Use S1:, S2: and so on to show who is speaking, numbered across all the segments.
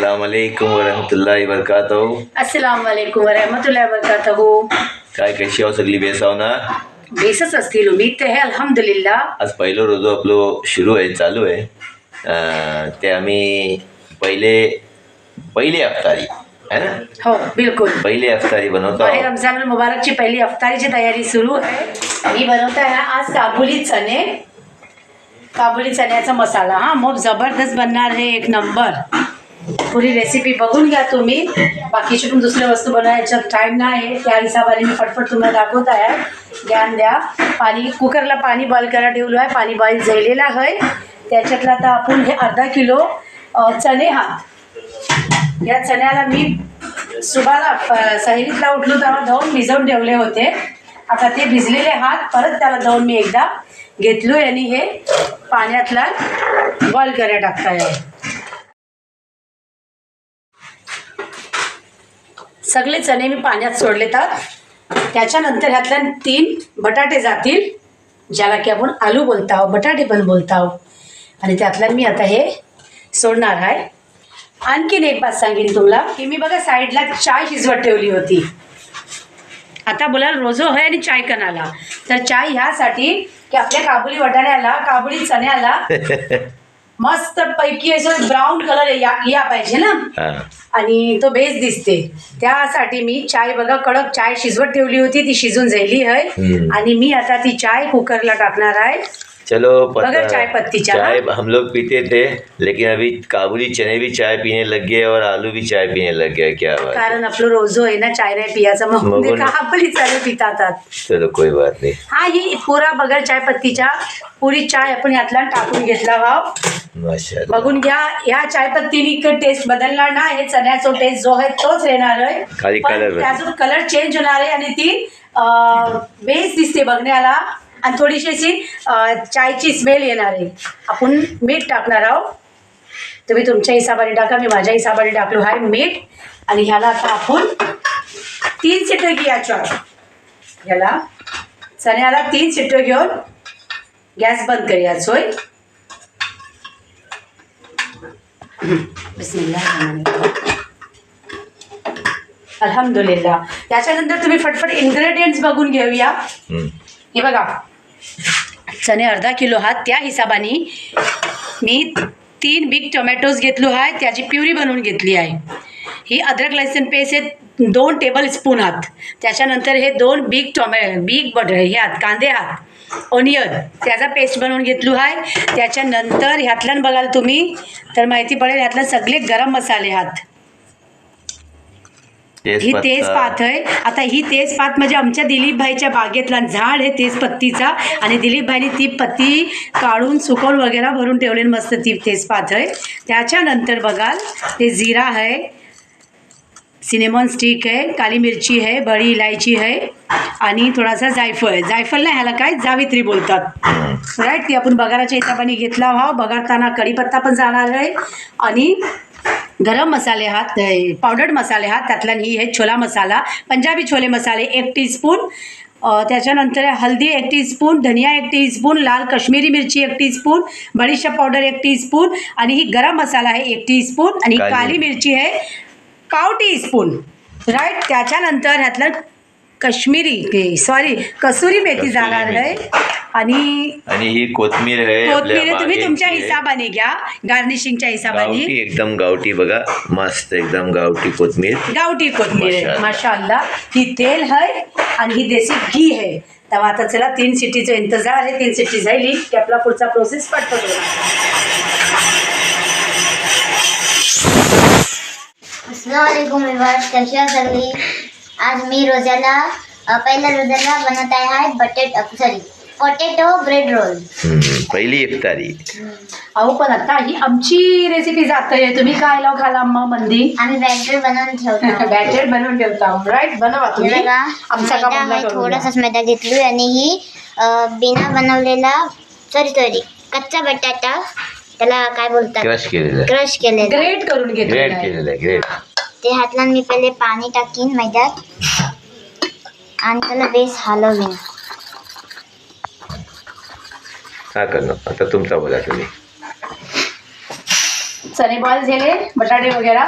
S1: अस्सलाम वालेकुम वरहमतुल्लाहि वबरकातुहू.
S2: अस्सलाम वालेकुम वरहमतुल्लाहि वबरकातुहू.
S1: काय कशी आहो सगळी बेसाव ना?
S2: बेसच असतील, उम्मीद ते है अल्हम्दुलिल्लाह.
S1: आज पहिलो रोजो आपलो सुरू आहे, चालू आहे. ते आम्ही पहिले अफ्तारी है ना.
S2: हो बिल्कुल.
S1: पहिली अफ्तारी बनवतो
S2: माहे
S1: आहोत.
S2: रमजान मुबारकची पहिली अफ्तारीची तयारी सुरू आहे. मी बनवत आहे आज काबुली चण्याचा मसाला. हा मग जबरदस्त बनणार आहे, एक नंबर. पुरी रेसिपी बघून घ्या तुम्ही. बाकीची पण दुसऱ्या वस्तू बनवायच्यात टाईम नाही, त्या हिशोबाने मी फटफट तुम्हाला दाखवत आहे. ज्ञान द्या. कुकरला पाणी बॉईल करायला ठेवलं आहे. पाणी बॉईल झालेलं आहे. त्याच्यातला आता आपण हे अर्धा किलो चणे हात. या चण्याला मी सुबाला सहेलीतला उठलो तेव्हा धुवून भिजवून ठेवले होते. आता ते भिजलेले हात परत त्याला धुवून मी एकदा घेतलो आणि हे पाण्यातला बॉईल करायला टाकता आहे. सगळे चणे मी पाण्यात सोडले. तर त्याच्यानंतर ह्यातल्या 3 बटाटे जातील, ज्याला की आपण आलू बोलत आहोत, बटाटे पण बोलत आहोत. आणि त्यातला मी आता हे सोडणार आहे. आणखीन एक बात सांगेन तुम्हाला की मी बघा साईडला चाय शिजवत ठेवली होती. आता बोलाल रोजो आहे आणि चाय कणाला, तर चाय ह्यासाठी की आपल्या काबुली चण्याला मस्त पैकी असं ब्राऊन कलर या पाहिजे ना, आणि तो बेस दिसते. त्यासाठी मी चाय बघा कडक चाय शिजवत ठेवली होती, ती शिजून झाली आहे. आणि मी आता ती चाय कुकरला टाकणार आहे.
S1: चलो
S2: बगैर चाय पत्ती
S1: चाय हम लोग पीते थे, लेकिन अभी काबुली चने भी चाय पीने लग गए और आलू भी चाय पीने लग गए. क्या बात.
S2: कारण आपलं रोजो आहे ना चाय नाही पियाचा, मग काबुली चणे पितात.
S1: चलो कोई बात नाही.
S2: हा ही पुरा बगैर चाय पत्तीच्या पुरी चाय आपण यातला टाकून घेतला. भाव
S1: माशाअल्लाह.
S2: बघून घ्या. या चायपत्तीने टेस्ट बदलणार ना, हे चण्याचा टेस्ट जो आहे तोच राहणार आहे.
S1: खाली
S2: त्याचा कलर चेंज होणार आहे आणि ती बेस दिसते बघण्याला, आणि थोडीशी अशी चायची स्मेल येणार आहे. आपण मीठ टाकणार आहोत. तुम्ही तुमच्या हिसाबाने टाका, मी माझ्या हिसाबाने टाकलो आहे मीठ. आणि ह्याला आता आपण 3 शिट्ट्या घ्यायच्या. ह्याला चण्याला 3 शिट्ट्या घेऊन गॅस बंद करूयाच. होय. बिस्मिल्लाह अल्हम्दुलिल्लाह. त्याच्यानंतर तुम्ही फटफट इन्ग्रेडियंट्स बघून घेऊया. हे बघा चणे अर्धा किलो हात, त्या हिशोबाने मी 3 बिग टोमॅटोज घेतलो आहे, त्याची प्युरी बनवून घेतली आहे. ही अद्रक लसूण पेस्ट हे 2 टेबलस्पून हात. त्याच्यानंतर हे 2 बिग कांदे हात, ऑनियन त्याचा पेस्ट बनवून घेतलो आहे. त्याच्यानंतर ह्यातल्यान बघाल तुम्ही तर माहिती पडेल, ह्यातल्या सगळे गरम मसाले हात. ही तेजपात आहे. आता ही तेजपात म्हणजे आमच्या दिलीप भाईच्या बागेतला झाड आहे तेजपत्तीचा, आणि दिलीप भाईने ती पत्ती काढून सुकवून वगैरे भरून ठेवलेली मस्त ती तेजपात आहे. त्याच्यानंतर बघाल ते जिरा आहे, सिनेमॉन स्टिक आहे, काली मिरची आहे, बडी इलायची आहे, आणि थोडासा जायफळ आहे. जायफळला ह्याला काय जावित्री बोलतात, राईट. ती आपण बगाराच्या हिशोबाने घेतला. भाव बगारताना कढीपत्ता पण जाणार आहे, आणि गरम मसाले हात, पावडर्ड मसाले हात. त्यातला ही आहे छोला मसाला, पंजाबी छोले मसाले 1 टीस्पून. त्याच्यानंतर हल्दी 1 टीस्पून, धनिया 1 टीस्पून, लाल कश्मीरी मिरची 1 टीस्पून, बडीशेप पावडर 1 टीस्पून, आणि ही गरम मसाला आहे 1 टीस्पून, आणि काली मिरची आहे 1/4 टीस्पून, राईट. त्याच्यानंतर ह्यातलं कसुरी मेथी जाणार आहे, आणि
S1: ही कोथमीर आहे.
S2: तुम्ही तुमच्या हिशोबाने घ्या, गार्निशिंगच्या हिशोबाने.
S1: एकदम गावठी बघा, मस्त एकदम गावठी कोथमीर आहे.
S2: माशाअल्लाह. ही तेल आहे आणि ही देसी घी आहे. तेव्हा आता चला 3 शिट्टीचा इंतजार आहे. 3 शिट्टी झाली की आपला पुढचा प्रोसेस पटपट होणार.
S3: अस्सलाम वालेकुम व्यूअर्स, कशी आहात सगळी. आज मी पहिल्या रोजाला बनवत आहे पोटॅटो ब्रेड रोल.
S1: पहिली इफ्तारी.
S2: अहो पण आता ही आमची रेसिपी जाते, तुम्ही काय लाव खाला अम्मा मंदी.
S3: आम्ही बॅटर बनवून ठेवतो.
S2: राईट. बनवा तुम्ही.
S3: थोडासाच मैदा घेतलो, आणि ही बिना बनवलेला कच्चा बटाटा, त्याला काय बोलतात, क्रश केलेला,
S2: ग्रेट करून
S1: घेतलेला.
S3: ते हातला मी पहिले पाणी टाकीन मैद्यात, आणि त्याला बेस हलवून.
S1: हा करणं आता तुमचा बोला तुम्ही.
S2: चणे बॉईल झाले, बटाटे वगैरे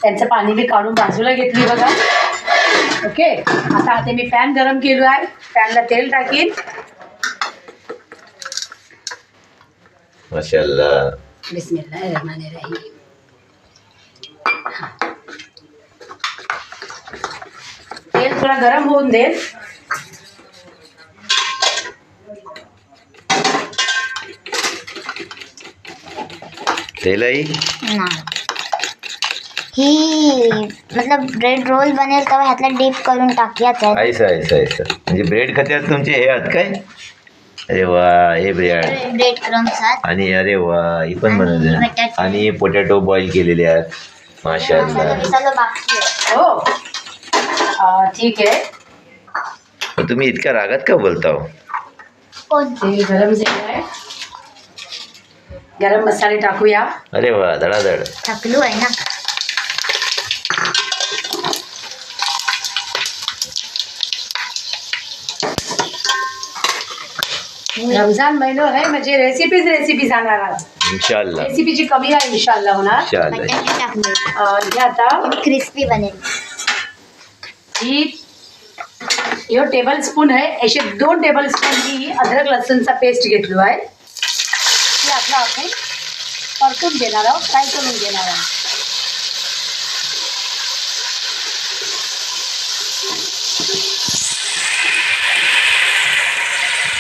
S2: त्यांचं पाणी मी काढून बाजूला घेतली बघा. ओके, आता मी पॅन गरम केलो आहे. पॅनला तेल टाकीन.
S1: माशाअल्लाह.
S2: बिस्मिल्लाहिर्रहमानिर्रहीम. तेल थोडा गरम होऊन दे.
S1: तेलही
S3: ही मतलब ब्रेड रोल बनेल तेव्हा ह्यातला डीप करून टाकूयाच आहे.
S1: ऐसा म्हणजे ब्रेड खात्यात तुमचे हे आहात काय? अरे वा, हे ब्रेड
S3: ब्रेड क्रम्स आहेत
S1: आणि अरे वा, ही पण बनवली ना.
S3: बटाटे.
S1: आणि पोटॅटो बॉईल केलेले आहेत. माशाअल्लाह.
S3: मसाला बाकी आहे.
S2: हो, ठीक आहे.
S1: मग तुम्ही इतक्या रागात का बोलता हो?
S3: कोण
S2: तेल गरम झालं आहे. गरम मसाले टाकूया.
S1: अरे वा, धडाधड.
S3: टाकलू आहे ना.
S2: रमजान महिनो आहे म्हणजे रेसिपी जाणार आहे.
S1: इंशाअल्लाह.
S2: रेसिपीची कमी आहे इंशाअल्लाह होणार.
S1: इंशाअल्लाह.
S3: बटाटे टाकले
S2: हे आता
S3: क्रिस्पी बनेल.
S2: ही यो टेबल स्पून आहे. असे 2 टेबल स्पून ही अद्रक लसूणचा पेस्ट घेतलो आहे. हे आपलं आपण परतून घेणार आहोत, फ्राय करून घेणार आहोत.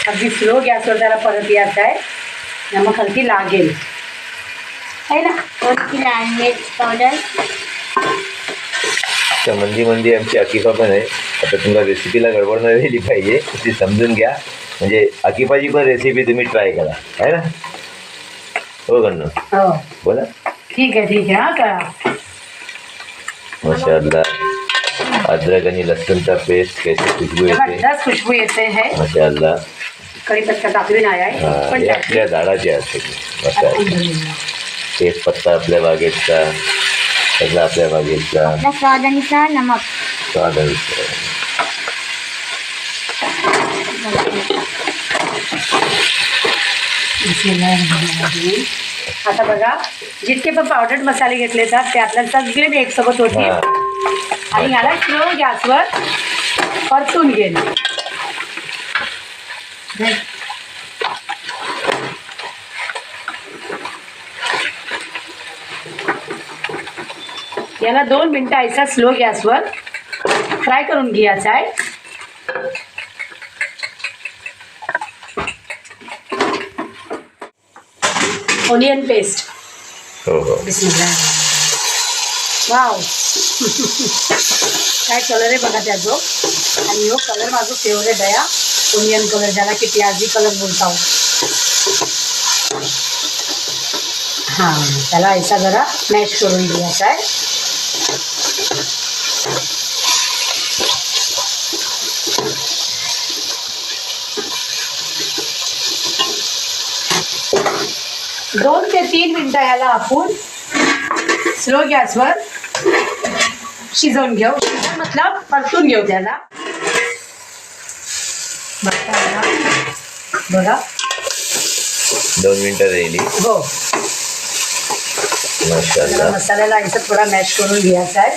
S2: अगदी स्लो गॅसवर जरा परत यायचं आहे. नमक हलकी लागेल आहे ना.
S3: थोडी लाल मिर्च पावडर.
S1: त्या मंदी आमची आकिफा पण आहे. आता तुम्हाला रेसिपीला गडबड नाही झाली पाहिजे, ती समजून घ्या. म्हणजे आकिफाची पण रेसिपी तुम्ही ट्राय करा, आहे ना. हो गण्णू,
S2: हो,
S1: बोला.
S2: ठीक आहे हां करा.
S1: माशाअल्लाह. अद्रक आणि लसूणचा पेस्ट कैसे खुशबू येते.
S2: जबरदस्त खुशबू येते है.
S1: माशाअल्लाह.
S2: कढीपत्ता टाकली नाही आहे
S1: हा,
S2: पण
S1: हे आपल्या झाडाचे असते. माशाअल्लाह.
S2: अल्हम्दुलिल्लाह.
S1: तेजपत्ता आपल्या बागेतचा, सगळं आपल्या बागेतचा.
S3: आपला स्वादानुसार नमक.
S1: स्वाद आहे.
S2: बिस्मिल्लाहिर्रहमानिर्रहीम. आता बघा, जितके पण पावडर मसाले घेतले तर ते आपल्याला सगळे मी एकसोबत होती
S1: हा,
S2: आणि ह्याला स्लो गॅसवर परतून घेणे. याला 2 मिनटं ऐसा स्लो गॅसवर फ्राय करून घ्यायचा आहे. Onion paste.
S1: हो हो.
S2: बिस्मिल्लाह. वाव. काय कलर आहे बघा त्याचो. आणि हो कलर माझा फेवरेट आहे. ओनियन कलर, ज्याला की प्याजी कलर बोलता. हां, त्याला ऐसा जरा मॅश करून घ्यायचा आहे. दोन ते 3 मिनटं ह्याला आपण स्लो गॅसवर शिजवून घेऊ. शिजवून मतलब परतून घेऊ त्याला. बघा
S1: 2 मिनिटं राहिली.
S2: हो,
S1: माशाअल्लाह.
S2: मसाल्याला असं थोडा मॅश करून घ्यायचा आहे.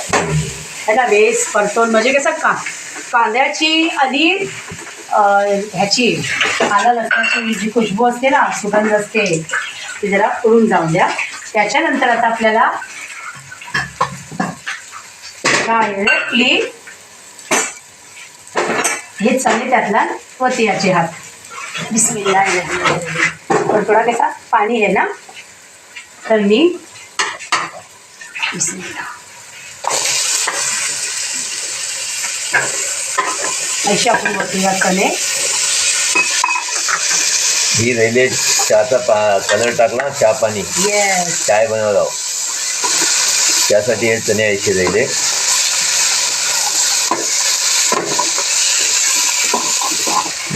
S2: ह्याला बेस परतून म्हणजे कसं कांद्याची आणि ह्याची आलं लसणाची जी खुशबू असते ना, सुगंध असते, ती जरा उडून जाऊन द्या. त्याच्यानंतर आता आपल्याला डायरेक्टली हे चणे त्यातला वरती याचे हात. बिस्मिल्लाह. पण थोडा कसा पाणी आहे ना, तर मी बिस्मिल्लाह अशी आपण वरती कणे.
S1: ही राहिले चहाचा कलर टाकला, चहा पाणी,
S2: येस.
S1: चाय बनवला, त्यासाठी हे चणे ऐंशी राहिले.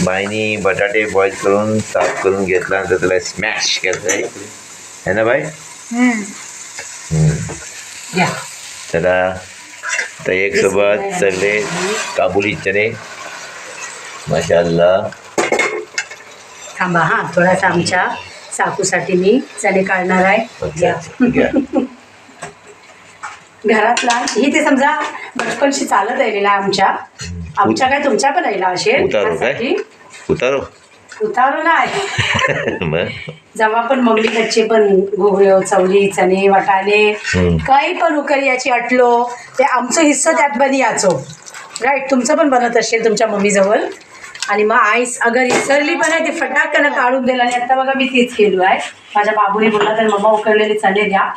S1: बाईनी बटाटे बॉईल करून साफ करून घेतल्यानंतर त्याला स्मॅश करायचं आहे ना बाई.
S2: या
S1: चला, तर एक सोबत सगळे काबुली चणे. माशाअल्लाह.
S2: थांबा हां, थोडासा आमच्या साकूसाठी मी चणे काढणार आहे.
S1: अच्छा, अच्छा, घ्या.
S2: घरातला ही ते समजा बचपनशी चालत आलेला आमच्या काय तुमच्या पण आईला असेल.
S1: उतारो काय?
S2: त्यासाठी
S1: उतारो
S2: उतारो नाही.
S1: मग
S2: जेव्हा पण मम्मीकडचे पण घोगऱ्यो चवली चणे वाटाणे काही पण उकरी याची अटलो ते आमचं हिस्सा त्यात बनी याचो. राईट, तुमचं पण बनत असेल तुमच्या मम्मीजवळ. आणि मग आई अगर विसरली पण आहे ते फटाकन काढून दिलं. आणि आता बघा मी तेच केलो आहे. माझ्या बाबूने बोलला तर मम्मा उकडलेले चणे द्या.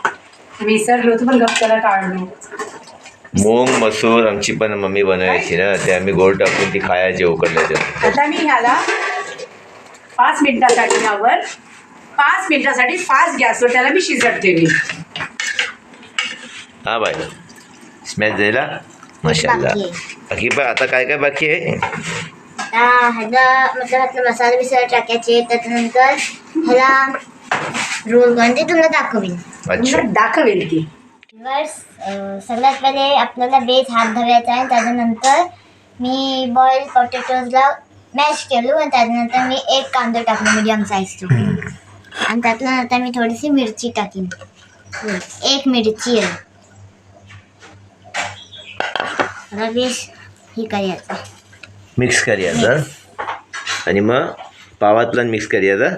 S2: मी विसरलो होतो पण गप्पाला काढलो.
S1: मूग मसूर आमची पण मम्मी बनवायची ना, ते आम्ही गोड टाकून ती खायची उकडल्याच्या.
S2: आता मी ह्याला 5 मिनिटासाठी यावर 5 मिनिटासाठी फास्ट गॅसवर त्याला मी शिजत ठेवली.
S1: हा बाय, स्मॅश द्यायला माशाल्लाह.
S3: बाकी आहे.
S1: बाकी पण आता काय काय बाकी आहे?
S3: आता ह्याला मतलब आपले मसाले बिसाले टाकायचे. त्याच्यानंतर ह्याला रोल करून ते तुम्हाला दाखवीन.
S1: अच्छा,
S2: दाखवेल ती.
S3: सगळ्यात पहिले आपल्याला बेस हात धरायचा आहे. त्याच्यानंतर मी बॉईल पोटॅटोजला मॅश केलो आणि त्याच्यानंतर मी एक कांदा टाकलो मीडियम साईजचा. आणि त्यातल्या नंतर मी थोडीशी मिरची टाकीन. 1 मिरची आहे. आता बेस ही करायचं,
S1: मिक्स करूया आणि मग पावातला मिक्स करूया.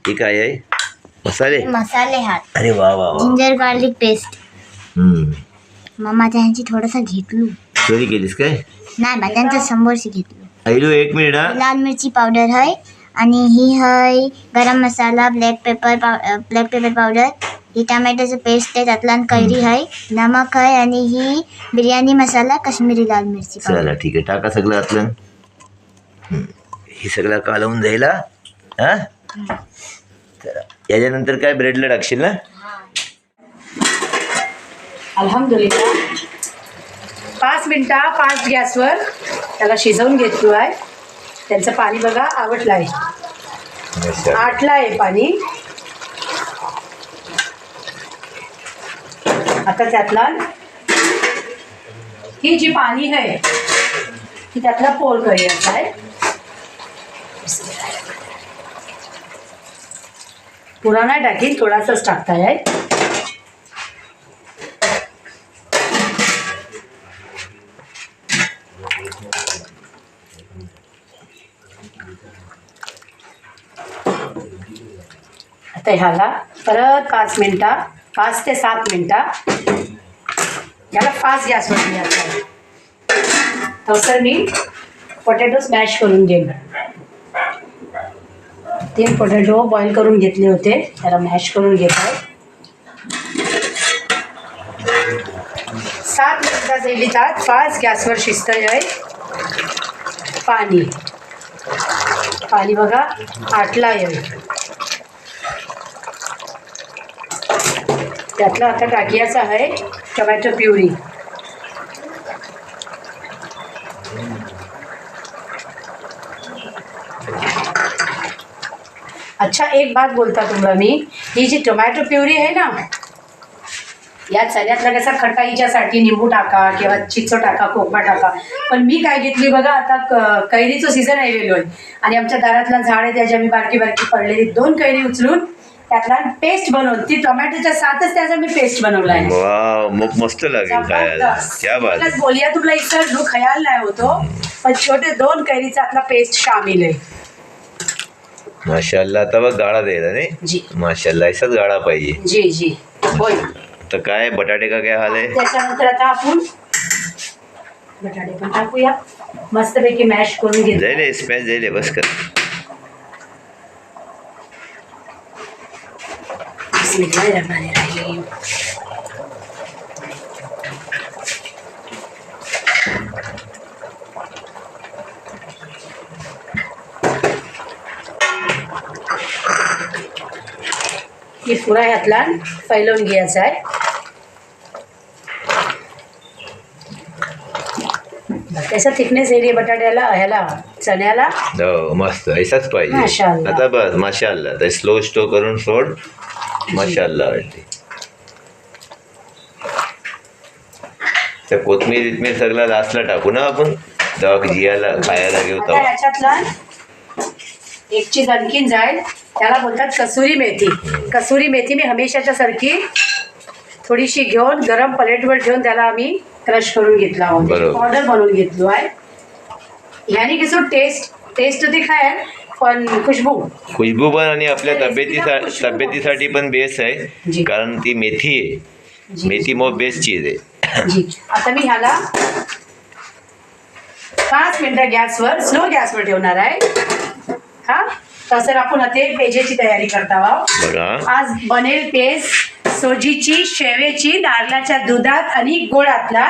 S1: ही काय आहे?
S3: मसाले हात.
S1: अरे वा वा वा.
S3: जिंजर गार्लिक पेस्ट मम्माच्या ह्यांची थोडंसं घेतलो.
S1: चोरी केलीस काय?
S3: नाही बा, त्यांच्या समोरशी घेतलो.
S1: ऐलो 1 मिनिट हा.
S3: लाल मिरची पावडर आहे. आणि ही है गरम मसाला, ब्लॅक पेपर पावडर, ही टमॅटोचं पेस्ट आहे त्यातला, कैरी आहे, नमक आहे, आणि ही बिर्याणी मसाला, काश्मीरी लाल मिरची पावडर.
S1: चला ठीक आहे, टाका सगळं आतलं. हे सगळं कालवून जायला. हा, चला याच्यानंतर काय ब्रेडला टाकशील ना?
S2: अल्हम्दुलिल्लाह 5 मिनिटं फास्ट गॅसवर त्याला शिजवून घेतलो आहे. त्यांचं पाणी बघा आवटलं आहे, आटलं आहे पाणी. आता त्यातला ही जी पाणी आहे ती त्यातला पोल करायचं आहे. पुरा नाही टाकीन, थोडासाच टाकताय आहे. आता ह्याला परत 5 मिनिटं, 5 ते 7 मिनिटं ह्याला फास्ट गॅसवर द्यायचं आहे. तसं मी पोटॅटो स्मॅश करून घेईन. 3 पोटॅटो बॉईल करून घेतले होते, त्याला मॅश करून घेत आहे. 7 मिनिटात येईल त्यात फास्ट गॅसवर शिजतं आहे. पाणी बघा आटला आहे. त्यातलं आता टाकायचं आहे टोमॅटो प्युरी. अच्छा, एक बात बोलता तुम्हाला मी, ही जी टोमॅटो प्युरी आहे ना, या चण्यातला कसा खट्टा हिच्यासाठी निंबू टाका किंवा चिंचो टाका, कोकमा टाका. पण मी काय घेतली बघा, आता कैरीचं सीझन आलेलो आहे आणि आमच्या दारातला झाड आहे त्याच्या मी बारकी पडलेली 2 कैरी उचलून त्यातला पेस्ट बनवून ती टोमॅटोच्या साथच त्याचा मी पेस्ट बनवला आहे.
S1: वाव, मग मस्त लागेल खायला. क्या बात आहे.
S2: बोलिया तुला इतर खयाल नाही होतो, पण छोटे 2 कैरीचा आपला पेस्ट शामिल आहे.
S1: माशाल्लाह. आता बघ गाळा द्यायला नाही
S2: जी,
S1: माशाल्लाह, असाच गाळा पाहिजे.
S2: जी जी होय.
S1: तर काय बटाटे का काय हाल आहे?
S2: त्याच्यानंतर आता आपण बटाटे पण टाकूया, मस्तपैकी मॅश करून घेऊ.
S1: जायले स्मॅश जायले, बस कर.
S2: बिस्मिल्लाहिर्रहमानिर्रहीम. हे पुरा ह्यातला फैलवून घ्यायचा आहे. त्याचा थिकनेस एरिया बटाट्याला ह्याला चण्याला
S1: हो मस्त, ऐसाच पाहिजे.
S2: माशाअल्लाह.
S1: आता बस माशाल्लाह. तर स्लो करून सोड. माशाल्लाह वाटते. त्या कोथमीर सगळं लास्टला टाकू ना आपण, तेव्हा जियाला खायला घेऊ
S2: आता
S1: तेव्हा.
S2: ह्याच्यातला एक चीज आणखीन जाईल, त्याला बोलतात कसुरी मेथी. कसुरी मेथी मी हमेशाच्या सारखी थोडीशी घेऊन गरम प्लेटवर ठेवून त्याला आम्ही क्रश करून घेतला आहोत,
S1: बरोबर.
S2: पावडर बनवून घेतलो आहे. ह्याने कसं टेस्ट ती काय पण खुशबू
S1: पण आणि आपल्या
S2: रेसिपीला खुशबू
S1: तब्येतीसाठी पण बेस्ट आहे,
S2: जी.
S1: कारण ती मेथी आहे.
S2: जी.
S1: मेथी मग बेस्ट चीज आहे.
S2: जी. आता मी ह्याला 5 मिनिटं गॅसवर स्लो गॅसवर ठेवणार आहे. हा तसं आपण आता पेजेची तयारी करता आहोत.
S1: बघा
S2: आज बनेल पेज सोजीची, शेवेची, नारळाच्या दुधात आणि गोळातला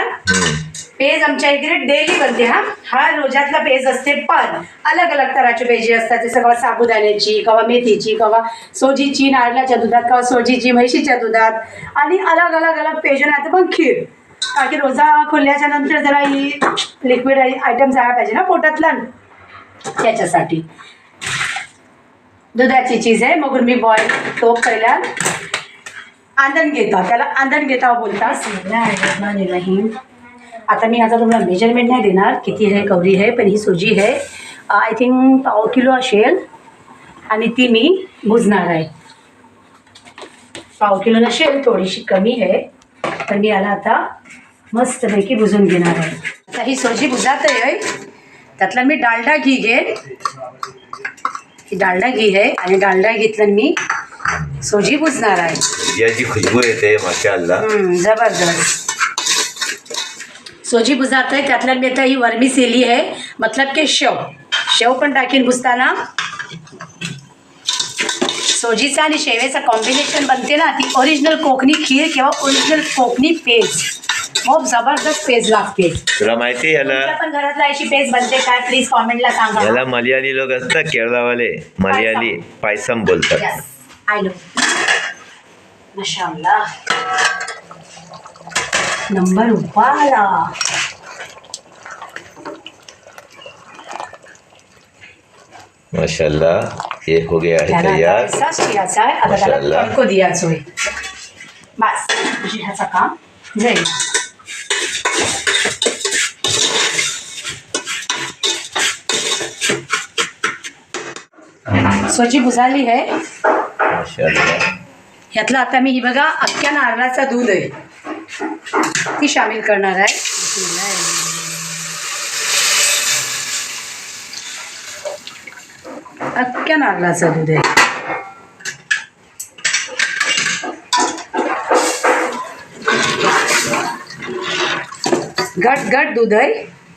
S2: पेज आमच्या इकडे डेली बनते. हा रोजातला पेज असते, पण अलग अलग तराचे पेजे असतात. जसं कवा साबुदाण्याची, कवा मेथीची, कवा सोजीची नारळाच्या दुधात, कवा सोजीची म्हैशीच्या दुधात, आणि अलग अलग अलग पेजन आता पण खीर. कारण की रोजा खोलल्याच्या नंतर जरा ही लिक्विड आयटम जायला पाहिजे ना पोटातला, त्याच्यासाठी दुधाची चीज आहे. मग मी बॉईल टोप पहिला आंदण घेता, त्याला आंदण घेता बोलतात. आता मी ह्याचा तुम्हाला मेजरमेंट नाही देणार किती आहे कवरी आहे, पण ही सुजी आहे आय थिंक 1.5 किलो असेल, आणि ती मी भुजणार आहे. 1.5 किलो नसेल, थोडीशी कमी आहे, तर मी याला आता मस्तपैकी भुजून घेणार आहे. आता ही सुजी भुजात आहे, त्यातला मी डालडा घी घेईन. ही डालडा घी आहे, आणि डालडा घेतलं मी सोजी भुजणार आहे.
S1: याची खुशबू येते माशाअल्लाह.
S2: जबरदस्त सोजी भुजात आहे. त्यातल्या मी आता ही वर्मिसेली आहे, मतलब के शेव पण टाकीन भुजताना. सोजीचा आणि शेवेचा कॉम्बिनेशन बनते ना, ती ओरिजिनल कोकणी खीर किंवा ओरिजिनल कोकणी पेज. खूप जबरदस्त पेज लागते.
S1: तुला माहिती याला
S2: तुमच्या पण घरातला अशी पेज बनते काय, प्लीज कॉमेंटला सांगा.
S1: याला मलयाली लोक असतात, केरळावाले मलयाली पायसम बोलतात.
S2: Yes I know. माशाअल्लाह नंबर वाला.
S1: माशाअल्लाह ये हो गया है
S2: त्याला आता
S1: तैयार.
S2: ऐसाच ठेवायचा आहे. आता त्याला
S1: माशाअल्लाह.
S2: तडको द्यायचो आहे. बस म्हणजे ह्याचं काम जाईल. सोजी भुजाली आहे.
S1: माशाअल्लाह.
S2: ह्यातलं आता मी ही बघा अख्ख्या नारळाचा दूध आहे, ती शामिल करणार आहे. अख्ख्या नारळाचं दूध आहे. घट घट दूध आहे.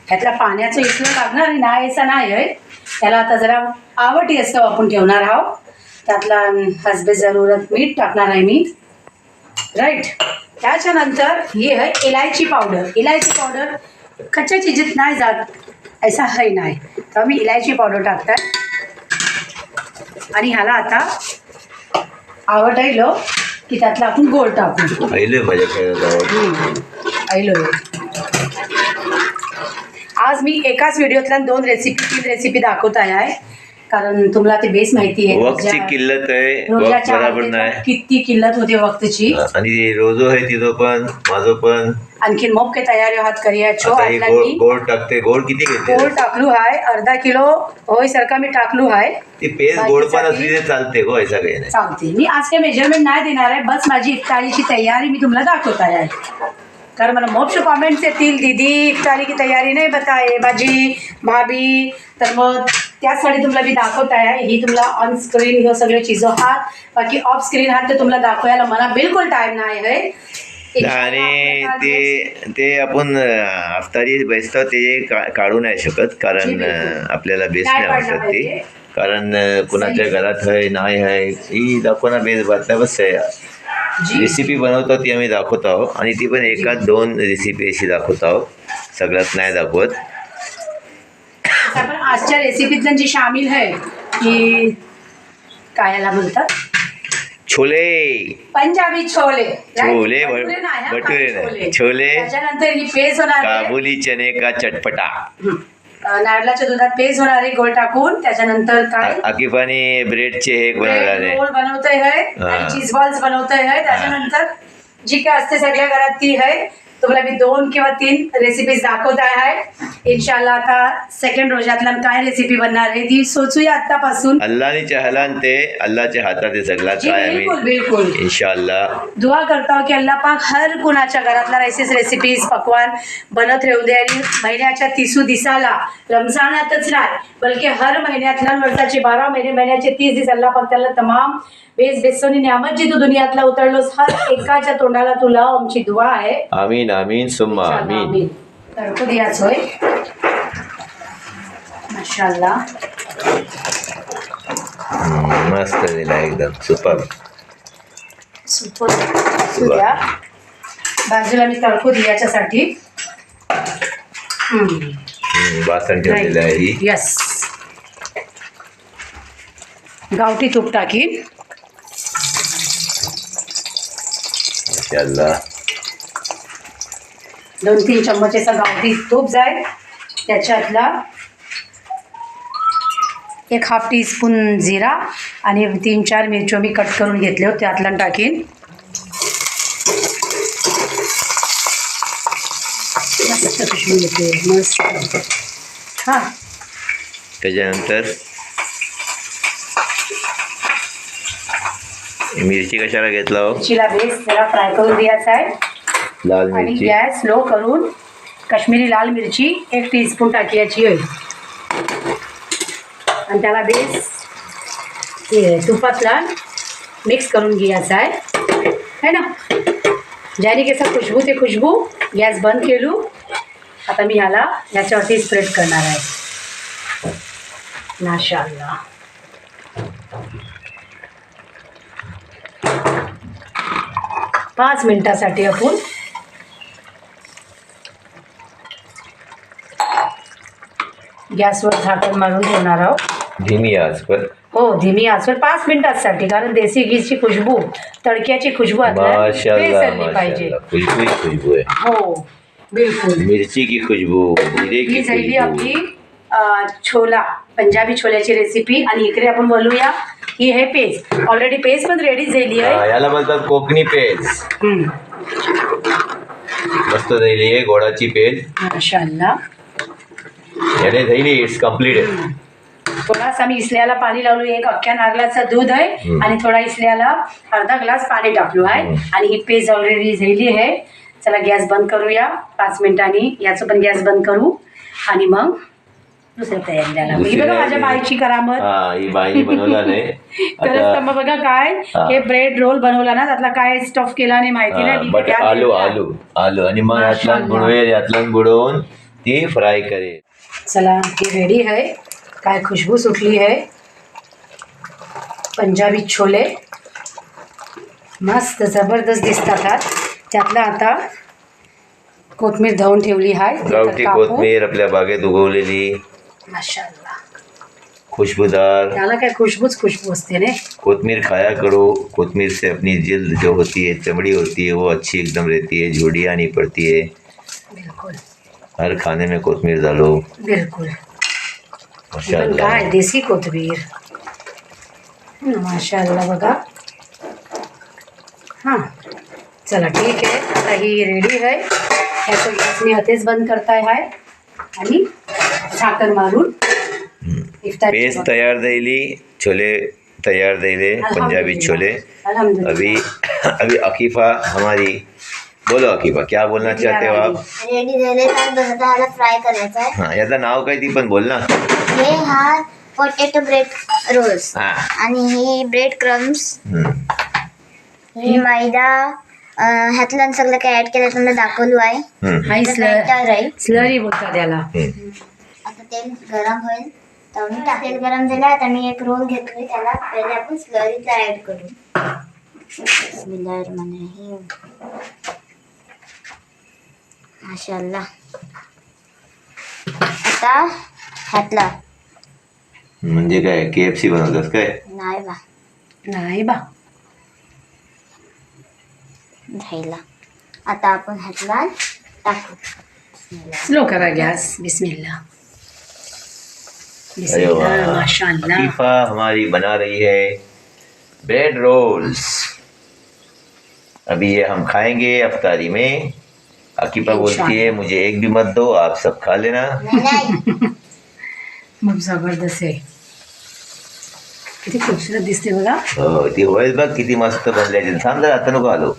S2: ह्यातला पाण्याचं इथलं लागणार नाही असं नाही आहे. त्याला आता जरा आवटी असतं आपण ठेवणार आहोत. त्यातला हसबे जरूरत मीठ टाकणार आहे मी. राईट. त्याच्यानंतर ही आहे इलायची पावडर. इलायची पावडर कच्च्या चिजीत नाही जात ऐसा है नाही, तर मी इलायची पावडर टाकताय. आणि ह्याला आता आवटायलो की त्यातला आपण गोड टाकू.
S1: पहिले माझ्या खेळात
S2: आयलो. आज मी एकाच व्हिडिओतल्या 2 रेसिपी 3 रेसिपी दाखवत आहे, कारण तुम्हाला ते बेस माहिती आहे.
S1: वक्तची किल्लत आहे, वक्त
S2: रोजाच्या
S1: बरोबर
S2: हालतीत
S1: नाही.
S2: किती किल्लत होते वक्तची.
S1: आणि रोजो आहे तिथं पण माझं पण.
S2: आणखीन मोप के तयारी हात करियाचो.
S1: आता ही गोड टाकते. गोड किती घेते?
S2: गोड टाकलू आहे 1/2 किलो होय सारखा मी टाकलू आहे.
S1: ती पेज गोड पण असली ते चालते गो, ऐसा काही नाही.
S2: चालते. मी आज काही मेजरमेंट नाही देणार आहे, बस माझी इफ्तारीची तयारी मी तुम्हाला दाखवत आहे. कारण मला मोक्ष कॉमेंट्स येतील, दीदी इफ्तारी की तयारी नाही बताये माझी भाभी, तर मग त्यासाठी तुम्हाला मी दाखवत आहे. ही तुम्हाला ऑन स्क्रीन हे सगळे चीजो आहात, बाकी ऑफ स्क्रीन आहात ते तुम्हाला दाखवायला मला बिलकुल टाईम नाही आहे.
S1: आणि ते आपण अफ्तारी बेसतं ते काढू नाही शकत, कारण आपल्याला बेस नाही आवडत ते. कारण कुणाच्या घरात आहे नाही आहे ही दाखवणा बेस बातल्या बस आहे. रेसिपी बनवतो ती आम्ही दाखवत आहोत, आणि ती पण 1-2 रेसिपी अशी दाखवत आहोत, सगळ्यात नाही दाखवत.
S2: आपण आजच्या रेसिपीतल्या जी शामिल आहे की काय याला म्हणतात,
S1: छोले.
S2: पंजाबी छोले.
S1: छोले
S2: भटुरे
S1: नाही, छोले.
S2: त्याच्यानंतर ही पेज होणार आहे
S1: काबुली चने का चटपटा.
S2: नारळाच्या दुधात पेज होणार आहे गोळ टाकून. त्याच्यानंतर काय
S1: आकिफानी ब्रेडचे हे बनवणारे
S2: रोल बनवतोय आहे, चीज बॉल्स बनवतोय आहे. त्याच्यानंतर जी काय असते सगळ्या घरात ती आहे. तुम्हाला मी 2 किंवा 3 रेसिपीज दाखवत आहे. इन्शाल्लाह आता सेकंड रोजातला काय रेसिपी बनणार आहे ती सोचूया आतापासून.
S1: अल्लाहने चाहला न ते अल्लाहच्या हातात आहे सगळा
S2: जी
S1: काय
S2: बिल्कुल
S1: आम्ही
S2: बिल्कुल
S1: इंशाअल्लाह
S2: दुआ करता हूँ कि अल्लाह पाक हर कुणाच्या घरातला रेसिपीज पकवान बनत राहू दे आणि महिन्याच्या 30 दिवसाला रमजानातच नाही बल्कि हर महिन्यातल्या वर्षाचे 12 महिने महिन्याचे 30 दिवस अल्लाह पाक त्याला तमाम बेस बेसोनी नियामत जी तू दुनियातला उतरलोस हर एकाच्या तोंडाला तुला आमची दुआ आहे.
S1: आमीन आमीन सुम्मा आमीन.
S2: तडको दियाच होय माशाअल्लाह.
S1: मस्त दिला एकदम सुपर.
S2: सुपर द्या बाजूला मी तडको दियाच्यासाठी
S1: वासन ठेवलेलं आहे ही.
S2: यस गावठी तूप टाकीन
S1: माशाअल्लाह.
S2: 2-3 चम्मचेचा गावठी तूप जाईल. त्याच्यातला 1/2 टीस्पून जिरा आणि 3-4 मिरच्या मी कट करून घेतले होते त्यातला टाकीन. मस्त खुशबू येते मस्त. हां
S1: त्याच्यानंतर मिरची कशाला घेतला हो?
S2: मिरचीला बेस जरा फ्राय करून द्यायचा आहे
S1: लाल
S2: आणि
S1: मिरची.
S2: गॅस स्लो करून काश्मीरी लाल मिरची 1 टीस्पून टाकायची आहे आणि त्याला बेस तुपातला मिक्स करून घ्यायचा आहे ना. ज्याने कसं खुशबू ते खुशबू गॅस बंद केलू. आता मी ह्याला ह्याच्यावरती स्प्रेड करणार आहे. माशाअल्लाह. पाच मिनिटासाठी आपण गॅसवर झाकण मारून ठेवणार आहोत
S1: धीमी आचवर.
S2: हो धीमी आचवर 5 मिनिटांसाठी कारण देसी घीची खुशबू तडक्याची खुशबू आपल्याला
S1: माशाअल्लाह
S2: बेसरली पाहिजे.
S1: माशाअल्लाह खुशबू ही खुशबू है.
S2: हो बिलकुल.
S1: मिरची की खुशबू जीरे
S2: ही
S1: की
S2: झाली
S1: खुशबू.
S2: आपली छोला पंजाबी छोल्याची रेसिपी. आणि इकडे आपण बोलूया ही हे पेज ऑलरेडी पेज पण रेडी झाली
S1: हा,
S2: आहे.
S1: याला बोलतात कोकणी पेज. मस्त झाली आहे गोडाची पेज.
S2: माशाअल्लाह.
S1: याने झाली इट्स कम्प्लीट.
S2: थोडासा मी इसल्याला पाणी लावलो. 1 अख्ख्या नारळाचं दूध आहे आणि थोडा इसल्याला अर्धा ग्लास पाणी टाकलो आहे आणि ही पेज ऑलरेडी झाली आहे. चला गॅस बंद करूया 5 मिनिटांनी. याचं पण गॅस बंद करू आणि मग दुसऱ्या तयारीला लागू. ही बघा माझ्या बाईची करामत.
S1: हा ही बाईने बनवला नाही
S2: खरंच तर मग बघा काय हे ब्रेड रोल बनवला ना त्यातला काय स्टफ केला नाही माहिती नाही.
S1: बट आलू आलू आलू आणि मग यातला बुडवेल यातला बुडवून ती फ्राय करेल.
S2: चला ही रेडी आहे. काय खुशबू सुटली आहे. पंजाबी छोले मस्त जबरदस्त दिसतात आज. त्यातला आता कोथिंबीर धुवून ठेवली आहे.
S1: गावठी कोथिंबीर आपल्या बागेत उगवलेली
S2: माशाअल्लाह.
S1: खुशबूदार.
S2: त्याला काय खुशबूच खुशबू असते ना.
S1: कोथिंबीर खाया करो. कोथिंबीर से अपनी जिल्द जो होती है चमड़ी होती है वो अच्छी एकदम रहती है झुर्रियाँ नहीं पड़ती है.
S2: बिलकुल
S1: हर खाने में कोथिंबीर डालो.
S2: बिलकुल. पण
S1: माशाअल्लाह.
S2: काय देसी कोथिंबीर. माशाअल्लाह बघा. हां चला ठीक आहे. आता ही रेडी आहे. ह्याचं गॅस मी आतेच बंद करताय आहे आणि झाकण मारून इफ्तार
S1: पेस्ट तैयार देली. छोले तैयार देले पंजाबी छोले.
S2: अल्हम्दुलिल्लाह.
S1: अभी अभी अकीफ़ा हमारी बोलो अकीफ़ा क्या बोलना चाहते हो आप?
S3: रेडी झाले तर बस आता ह्याला फ्राय करायचं आहे.
S1: हाँ याचं नाव काय ती पण बोल ना.
S3: हे हा पोटॅटो ब्रेड रोल्स
S1: हा.
S3: आणि ही ब्रेड क्रम्स
S1: हम्म.
S3: ही मैदा ह्यातलं सगळं काय ऍड केलं तुम्हाला दाखवलो आहे.
S1: हम्म.
S2: हाई
S3: राहील.
S2: स्लरी बोलतात त्याला.
S1: हम्म.
S3: आता तेल गरम होईल तर मी तेल गरम झालं. आता मी एक रोल घेतोय त्याला पहिले आपण स्लरीचा ऍड करू. बिस्मिल्लाहिर्रहमानिर्रहीम. माशाअल्लाह. आता ह्यातला
S1: म्हणजे काय KFC बनवतात काय?
S3: नाही बा
S2: नाही बा.
S3: राहिला. आता आपण ह्यातला टाकू.
S2: स्लो करा गॅस. बिस्मिल्लाह.
S1: अरे वाह.
S2: बिस्मिल्लाह माशाअल्लाह.
S1: अकीफ़ा हमारी बना रही है ब्रेड रोल्स. अभी ये हम खाएंगे अफ्तारी में. अकीबा बोलती है मुझे एक भी मत दो, आप सब खा लेना.
S3: नाही
S2: मग जबरदस्त आहे. किती खूपसूरत दिसते बघा.
S1: हो, ती होईल बघ किती मस्त बनल्याची. थांब जरा, आता नको आलो.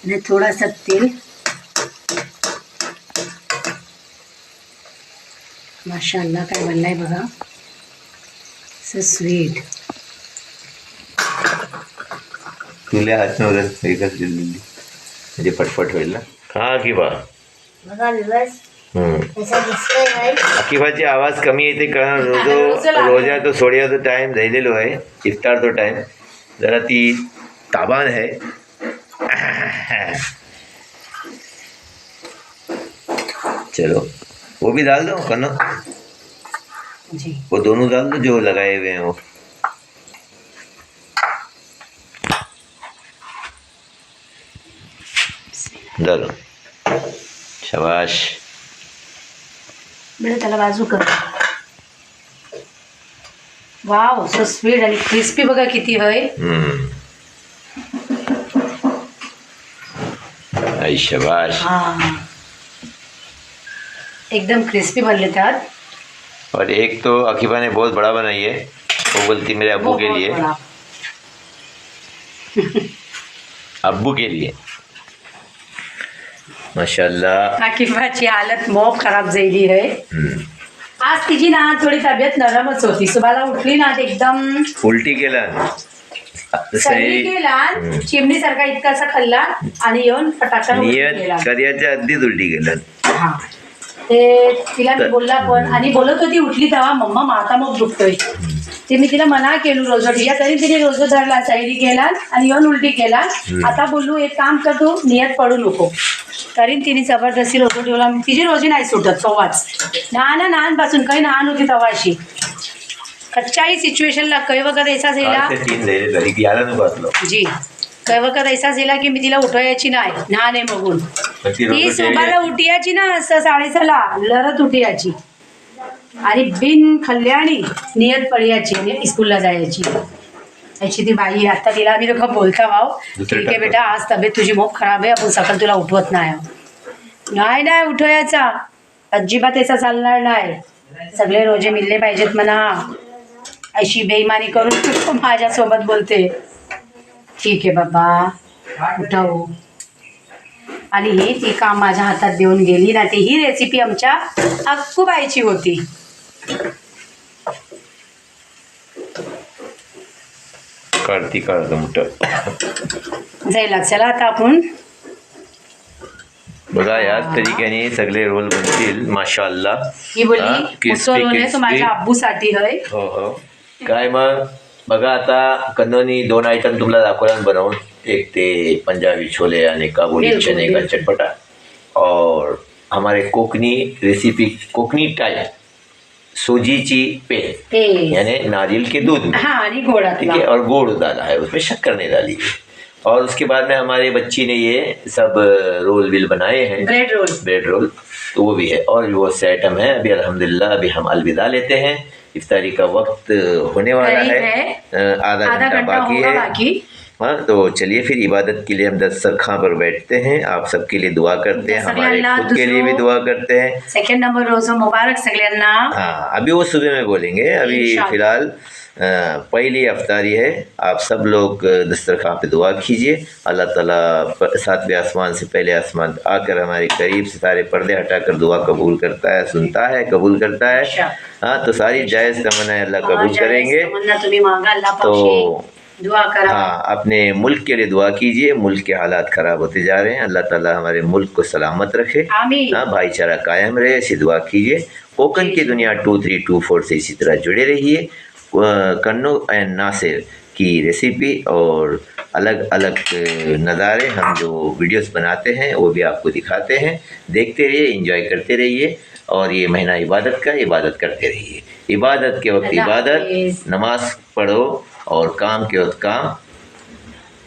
S2: आणि थोडासा तेल. माशाअल्लाह काय बनलाय बघा. So sweet.
S1: तुला हात नव्हतं एकच दिलेली म्हणजे पटपट होईल ना. हा अकीबा.
S3: बघा दिवस त्याचा दिसतोय नाही.
S1: अकीबाची आवाज कमी येते कारण रोजा तो सोडियाचा टाइम झालेलो आहे, इफ्तार तो टाइम. जरा ती ताबान है. चलो वो भी डाल दो कन्नो,
S2: जी.
S1: वो दोनों डाल दो जो लगाए हुए हैं वो. डालो. शाबाश.
S2: बरं त्याला बाजू कर. वाव सो स्वीट आणि क्रिस्पी बघा किती होय.
S1: आई शाबाश.
S2: हाँ एकदम क्रिस्पी बनले त्यात.
S1: और एक तो अकीबा ने बहुत बड़ा बनाई है, वो बोलती मेरे अब्बू के लिए. अब्बू के लिए. माशाल्लाह.
S2: अकीबाची हालत मोप खराब झाली आहे. आज तिची ना थोडी तब्येत नरमच होती. सुबाला उठली ना एकदम
S1: उलटी केला,
S2: सैरी केला, चिमणी सारखा इतकासा खाल्ला आणि येऊन फटाकन उलटी
S1: नियत
S2: केला.
S1: कार्याच्या अगदीच उलटी केला.
S2: हा ते तिला मी बोलला पण आणि बोलत होती उठली तेव्हा मम्मा माता मग दुखतोय. ते मी तिला मना केलो रोजो ठिया तरी तिने रोजो धरला, सैरी केला आणि येऊन उलटी केला. आता बोलू एक काम कर तू नियत पडू नको, तरी तिने जबरदस्ती रोजो ठेवला. तिची रोजी नाही सुटत कव्वाच. लहानपासून काही लहान होती तवा अशी कच्च्याही सिच्युएशनला काही वगैरे ऐसा झाला जी, काही वगैरे ऐसा झाला की मी तिला उठवायची नाही. लहान आहे बघून ती सुबाला उठियाची ना असं 6:30ला लढत उठियाची आणि बिन खल्ल्याणी नियत पडियाची आणि स्कूलला जायची. अशी ती बाई. आता तिला आम्ही लोक बोलता वाव ठीक आहे बेटा आज तब्येत तुझी मोप खराब आहे, आपण सकाळ तुला उठवत नाही. नाही उठवायचा अजिबात याचा चालणार नाही. सगळे रोजे मिळले पाहिजेत म्हणा. अशी बेईमानी करून माझ्यासोबत बोलते. ठीक आहे बाबा उठव. आणि हे ती काम माझ्या हातात देऊन गेली ना. ती ही रेसिपी आमच्या अक्कूबाईची होती.
S1: काढती काढतो मोठं
S2: जायला. चला आता आपण
S1: बघा याच तरीक्याने सगळे रोल बनतील. माशाअल्लाह.
S2: ही बोलली उसळ रोल आहे तो माझ्या अब्बूसाठी होय.
S1: हो हो. काय मग बघा आता कन्नोनी 2 आयटम तुम्हाला दाखवला बनवून. एक ते पंजाबी छोले आणि काबुली चने का चटपटा और हमारे कोकणी रेसिपी कोकणी टाइप सूजीची पेय यानी नारियल के दूध में.
S2: हाँ आणि गोड़.
S1: ठीक है. और गुड़ डाला है, उसमें शक्कर नहीं डाली. और उसके बाद में हमारे बच्ची ने ये सब रोल बिल बनाए हैं. ब्रेड रोल तो वो भी है. और वो से आइटम है. अभी अल्हम्दुलिल्लाह अभी हम अलविदा लेते हैं. इफ्तारी का वक्त होने वाला है. आधा घंटा बाकी है. हाँ तो चलिए फिर इबादत के लिए हम दस्तरखां पर बैठते हैं. आप सबके लिए दुआ करते हैं, हमारे खुद के लिए भी दुआ करते हैं.
S2: सेकंड नंबर रोजो मुबारक सगळ्यांना.
S1: हाँ अभी वो सुबह में बोलेंगे. अभी फिलहाल पहली अफ्तारी है. आप सब लोग दस्तरखां पे दुआ कीजिए. अल्लाह ताला 7वें आसमान से पहले आसमान आकर हमारे करीब से सारे पर्दे हटाकर दुआ कबूल करता है, सुनता है, कबूल करता है. हाँ तो सारी जायज़ तमन्नाएं अल्लाह कबूल करेंगे. तो
S2: दुआ करा.
S1: हाँ अपने मुल्क के लिए दुआ कीजिए. मुल्क के हालात ख़राब होते जा रहे हैं. अल्लाह ताला हमारे मुल्क को सलामत रखे.
S2: आमीन.
S1: हाँ भाईचारा कायम रहे, ऐसी दुआ कीजिए. कोकन की दुनिया 2324 से इसी तरह जुड़े रहिए. कन्नो एंड नासिर की रेसिपी और अलग अलग नज़ारे हम जो वीडियोस बनाते हैं वो भी आपको दिखाते हैं. देखते रहिए, एंजॉय करते रहिए. और ये महीना इबादत का, इबादत करते रहिए. इबादत के वक्त इबादत, नमाज पढ़ो और काम के वक्त काम.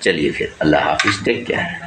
S1: चलिए फिर अल्लाह हाफिज़. Take care.